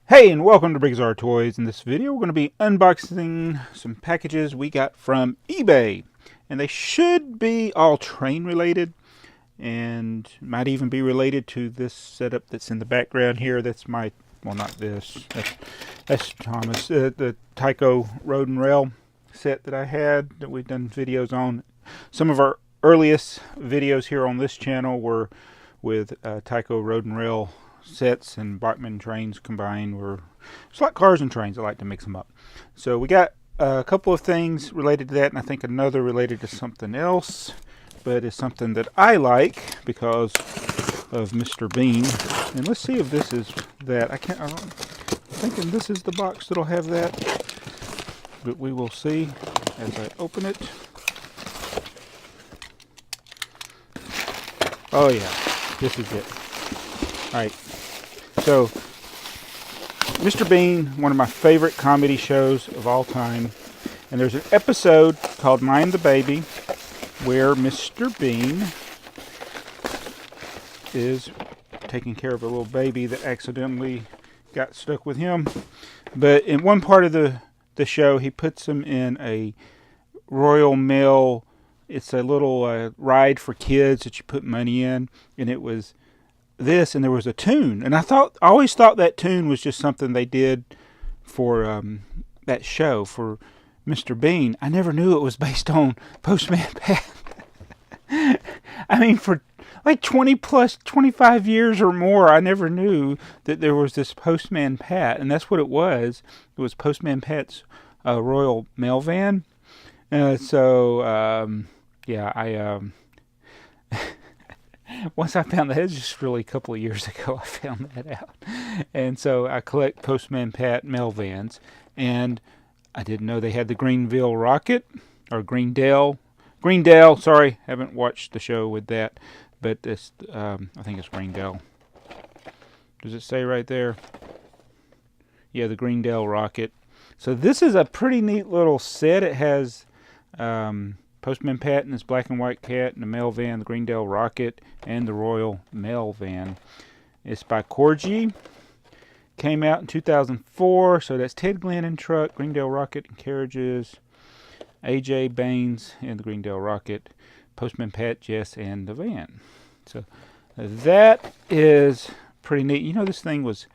Hey, and welcome to Bizarre Toys. In this video, we're going to be unboxing some packages we got from eBay. And they should be all train related, and might even be related to this setup that's in the background here. That's my, well, not this. That's Thomas, the Tyco Road and Rail set that I had that we've done videos on. Some of our earliest videos here on this channel were with Tyco Road and Rail sets and Bachmann trains combined. Were it's like cars and trains. I like to mix them up. So we got a couple of things related to that, and I think another related to something else, but it's something that I like because of Mr. Bean. And let's see if this is that. I'm thinking this is the box that'll have that, but we will see as I open it. Oh yeah, this is it. Alright, so Mr. Bean, one of my favorite comedy shows of all time, and there's an episode called Mind the Baby where Mr. Bean is taking care of a little baby that accidentally got stuck with him. But in one part of the show, he puts him in a Royal Mail. It's a little ride for kids that you put money in, and it was this, and there was a tune, and I always thought that tune was just something they did for that show for Mr. Bean. I never knew it was based on Postman Pat. I mean, for like 25 years or more, I never knew that there was this Postman Pat, and that's what it was. It was Postman Pat's Royal Mail van. Yeah, I once I found that, it was just really a couple of years ago I found that out. And so I collect Postman Pat mail vans, and I didn't know they had the Greenville Rocket, or Greendale, sorry, haven't watched the show with that, but this, I think it's Greendale. Does it say right there? Yeah, the Greendale Rocket. So this is a pretty neat little set. It has Postman Pat and his black and white cat, and the mail van, the Greendale Rocket, and the Royal Mail van. It's by Corgi. Came out in 2004, so that's Ted Glennon truck, Greendale Rocket and carriages, AJ Baines and the Greendale Rocket, Postman Pat, Jess, and the van. So that is pretty neat. You know, this thing was,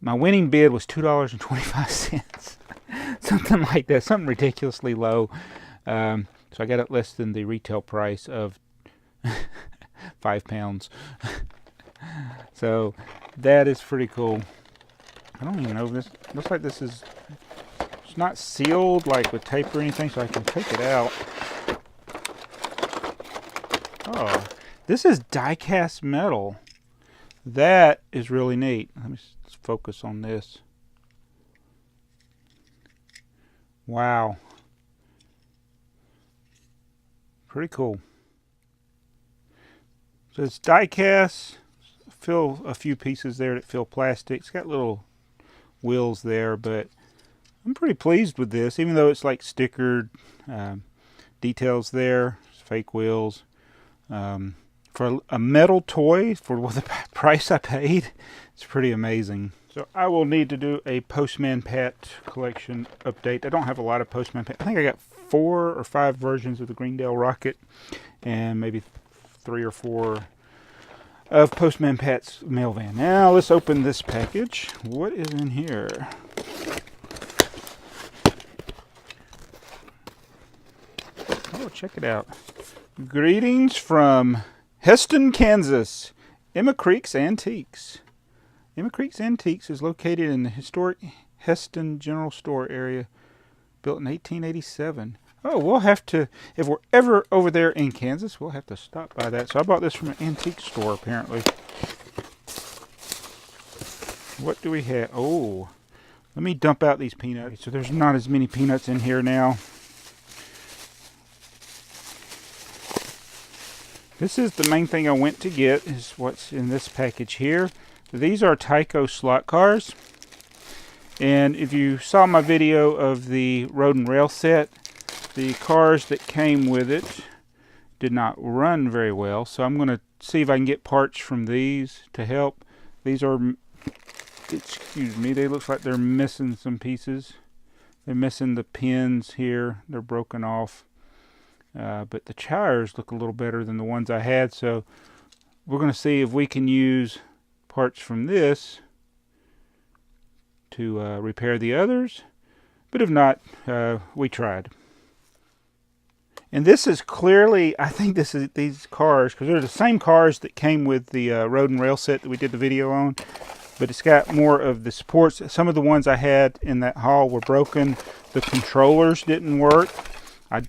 my winning bid was $2.25. Something like that, something ridiculously low. So I got it less than the retail price of £5. So that is pretty cool. I don't even know if this looks like this is, it's not sealed like with tape or anything, so I can take it out. Oh, this is diecast metal. That is really neat. Let me focus on this. Wow. Pretty cool. So it's die-cast. Fill a few pieces there that fill plastic. It's got little wheels there, but I'm pretty pleased with this, even though it's like stickered details there. It's fake wheels. For a metal toy, for the price I paid, it's pretty amazing. So I will need to do a Postman Pat collection update. I don't have a lot of Postman Pat. I think I got 4 or 5 versions of the Greendale Rocket, and maybe 3 or 4 of Postman Pat's mail van. Now let's open this package. What is in here? Oh, check it out. Greetings from Hesston, Kansas. Emma Creek's Antiques. Emma Creek's Antiques is located in the historic Hesston General Store area, built in 1887. Oh, we'll have to, if we're ever over there in Kansas, we'll have to stop by that. So I bought this from an antique store, apparently. What do we have? Oh, let me dump out these peanuts. So there's not as many peanuts in here now. This is the main thing I went to get, is what's in this package here. These are Tyco slot cars. And if you saw my video of the Road and Rail set, the cars that came with it did not run very well. So I'm going to see if I can get parts from these to help. These are, it's excuse me, they look like they're missing some pieces. They're missing the pins here. They're broken off. But the tires look a little better than the ones I had, so we're going to see if we can use parts from this to repair the others. But if not, we tried. And this is clearly, I think this is these cars, because they're the same cars that came with the road and rail set that we did the video on. But it's got more of the supports. Some of the ones I had in that haul were broken. The controllers didn't work. I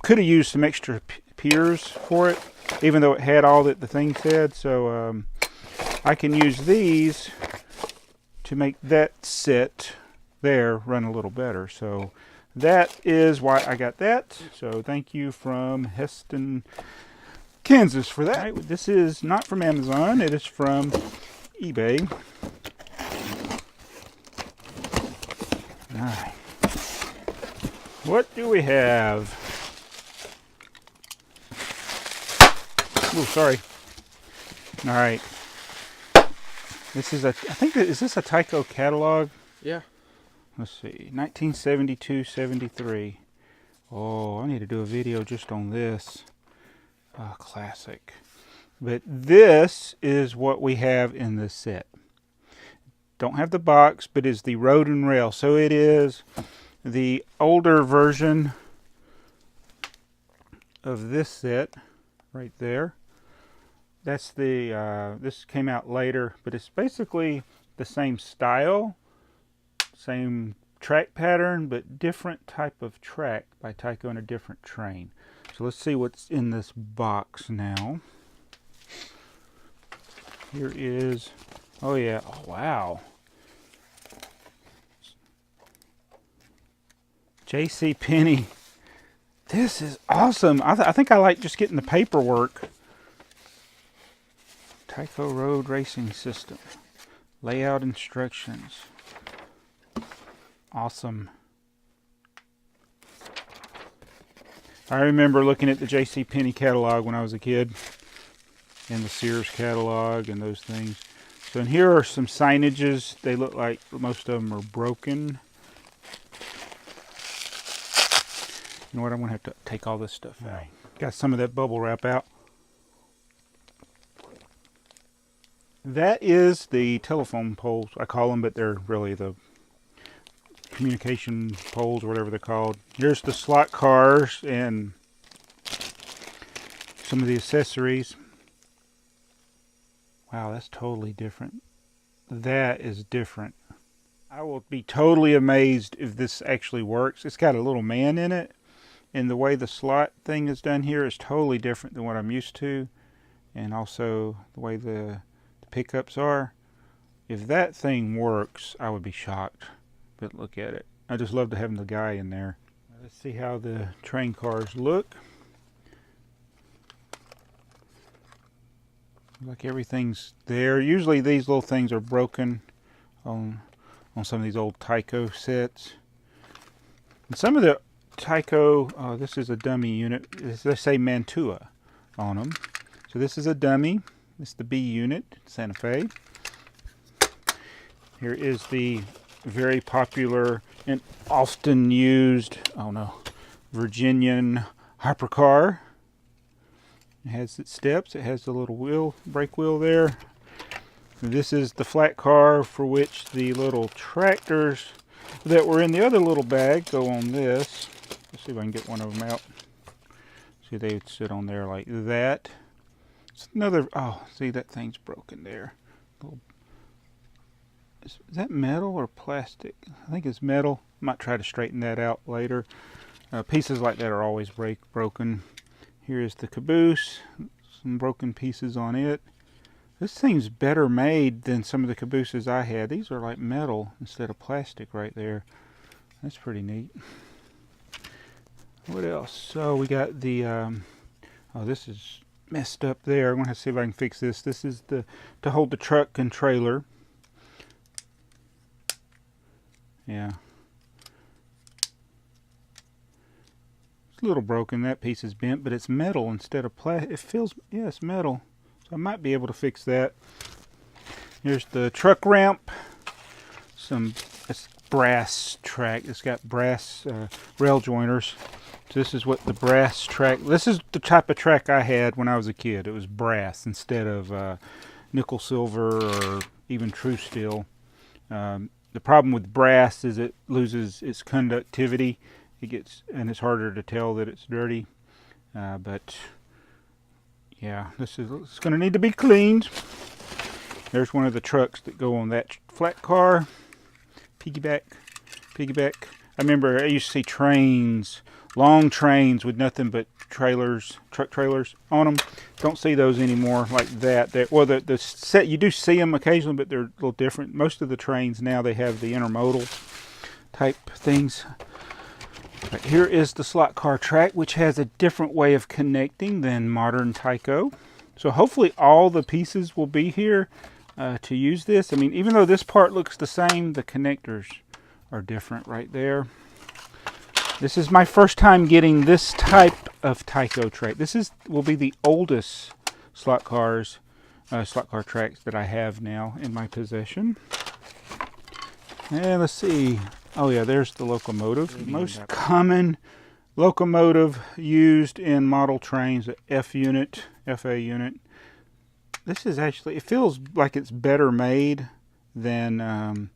could have used some extra piers for it, even though it had all that the thing said. So I can use these to make that set there run a little better. So that is why I got that. So thank you from Hesston, Kansas for that. Right, this is not from Amazon. It is from eBay. All right. What do we have? Oh, sorry. All right. This is I think, is this a Tyco catalog? Yeah. Let's see. 1972-73. Oh, I need to do a video just on this. Classic. But this is what we have in this set. Don't have the box, but is the road and rail. So it is the older version of this set right there. That's the this came out later, but it's basically the same style, same track pattern, but different type of track by Tyco and a different train. So let's see what's in this box now. Here is, oh yeah, oh wow. JCPenney. This is awesome. I think I like just getting the paperwork. Tyco Road Racing System. Layout instructions. Awesome. I remember looking at the JCPenney catalog when I was a kid. And the Sears catalog and those things. So and here are some signages. They look like most of them are broken. You know what? I'm going to have to take all this stuff out. Got some of that bubble wrap out. That is the telephone poles, I call them, but they're really the communication poles or whatever they're called. Here's the slot cars and some of the accessories. Wow, that's totally different. That is different. I will be totally amazed if this actually works. It's got a little man in it, and the way the slot thing is done here is totally different than what I'm used to, and also the way the pickups are. If that thing works, I would be shocked. But look at it. I just love to have the guy in there. Let's see how the train cars look. Like everything's there. Usually these little things are broken on some of these old Tyco sets. And some of the Tyco, this is a dummy unit. They say Mantua on them. So this is a dummy. This is the B unit, Santa Fe. Here is the very popular and often used, oh no, Virginian hypercar. It has its steps. It has the little wheel, brake wheel there. This is the flat car for which the little tractors that were in the other little bag go on this. Let's see if I can get one of them out. See, they would sit on there like that. It's another, oh, see, that thing's broken there. Is that metal or plastic? I think it's metal. Might try to straighten that out later. Pieces like that are always broken. Here is the caboose. Some broken pieces on it. This thing's better made than some of the cabooses I had. These are like metal instead of plastic right there. That's pretty neat. What else? So we got the, oh, this is messed up there. I'm going to have to see if I can fix this. This is the to hold the truck and trailer. Yeah. It's a little broken. That piece is bent, but it's metal instead of plastic. It feels, yeah, it's metal. So I might be able to fix that. Here's the truck ramp. some brass track. It's got brass rail joiners. So this is what the brass track, this is the type of track I had when I was a kid. It was brass instead of nickel silver or even true steel. The problem with brass is it loses its conductivity. And it's harder to tell that it's dirty. But yeah, it's going to need to be cleaned. There's one of the trucks that go on that flat car. Piggyback. I remember I used to see trains, long trains with nothing but trailers, truck trailers on them. Don't see those anymore like that. Well, the set, you do see them occasionally, but they're a little different. Most of the trains now, they have the intermodal type things. But here is the slot car track, which has a different way of connecting than modern Tyco. So hopefully all the pieces will be here to use this. I mean, even though this part looks the same, the connectors are different right there. This is my first time getting this type of Tyco track. Will be the oldest slot car tracks that I have now in my possession. And let's see. Oh yeah, there's the locomotive. Most common locomotive used in model trains, the FA unit. This is actually, it feels like it's better made than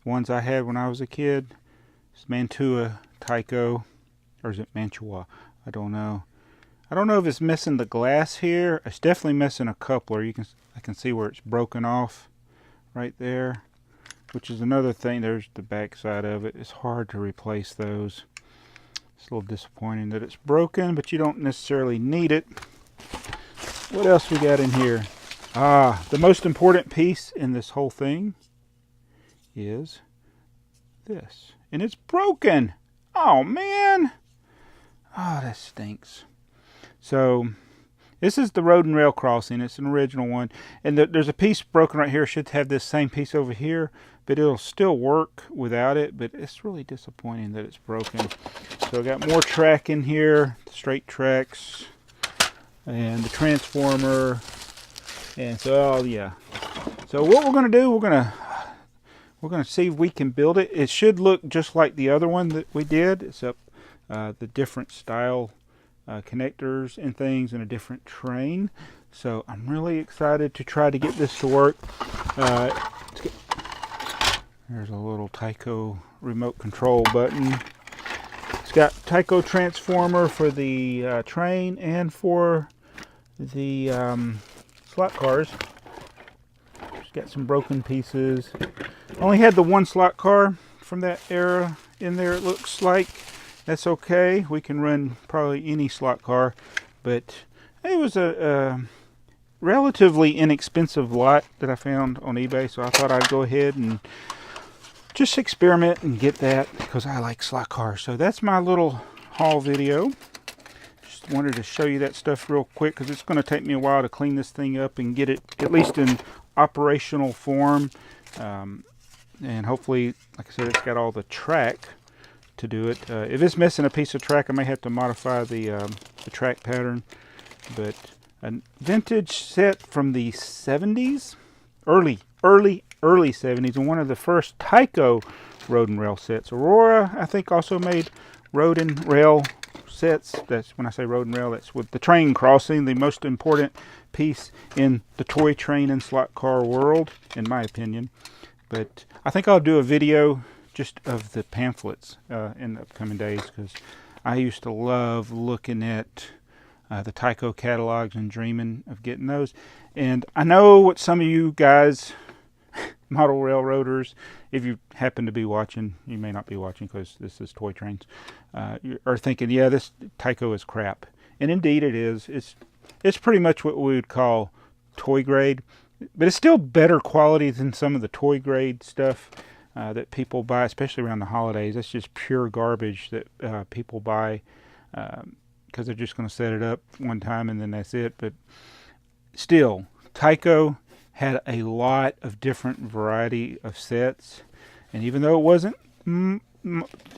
ones I had when I was a kid. It's Mantua Tyco, or is it Mantua? I don't know. I don't know if it's missing the glass here. It's definitely missing a coupler. I can see where it's broken off right there, which is another thing. There's the back side of it. It's hard to replace those. It's a little disappointing that it's broken, but you don't necessarily need it. What else we got in here? The most important piece in this whole thing is this. And it's broken. Oh, man. Oh, that stinks. So, this is the road and rail crossing. It's an original one. And there's a piece broken right here. It should have this same piece over here, but it'll still work without it. But it's really disappointing that it's broken. So, I got more track in here. Straight tracks. And the transformer. And so, yeah. So, what we're going to do, we're going to see if we can build it. It should look just like the other one that we did, except the different style connectors and things in a different train. So I'm really excited to try to get this to work. There's a little Tyco remote control button. It's got Tyco transformer for the train and for the slot cars. It's got some broken pieces. Only had the one slot car from that era in there, it looks like. That's okay. We can run probably any slot car, but it was a relatively inexpensive lot that I found on eBay, so I thought I'd go ahead and just experiment and get that because I like slot cars. So that's my little haul video. Just wanted to show you that stuff real quick because it's going to take me a while to clean this thing up and get it at least in operational form. And hopefully, like I said, it's got all the track to do it. If it's missing a piece of track, I may have to modify the track pattern. But a vintage set from the 70s, early 70s, and one of the first Tyco road and rail sets. Aurora, I think, also made road and rail sets. That's when I say road and rail, that's with the train crossing, the most important piece in the toy train and slot car world, in my opinion. But I think I'll do a video just of the pamphlets in the upcoming days because I used to love looking at the Tyco catalogs and dreaming of getting those. And I know what some of you guys, model railroaders, if you happen to be watching, you may not be watching because this is Toy Trains, are thinking, yeah, this Tyco is crap. And indeed it is. It's pretty much what we would call toy grade. But it's still better quality than some of the toy grade stuff that people buy, especially around the holidays. That's just pure garbage that people buy because they're just going to set it up one time and then that's it. But still, Tyco had a lot of different variety of sets. And even though it wasn't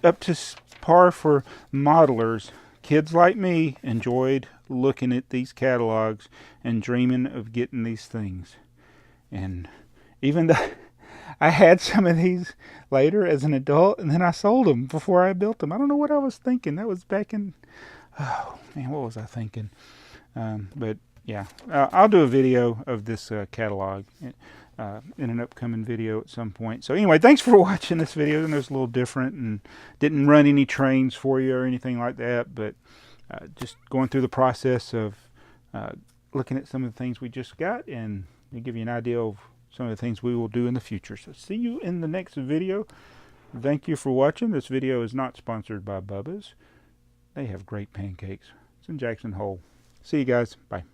up to par for modelers, kids like me enjoyed looking at these catalogs and dreaming of getting these things. And even though I had some of these later as an adult, and then I sold them before I built them. I don't know what I was thinking. That was back in, oh man, what was I thinking? But yeah, I'll do a video of this catalog in an upcoming video at some point. So anyway, thanks for watching this video. And it's a little different and didn't run any trains for you or anything like that, but just going through the process of looking at some of the things we just got and to give you an idea of some of the things we will do in the future. So see you in the next video. Thank you for watching. This video is not sponsored by Bubba's. They have great pancakes. It's in Jackson Hole. See you guys. Bye.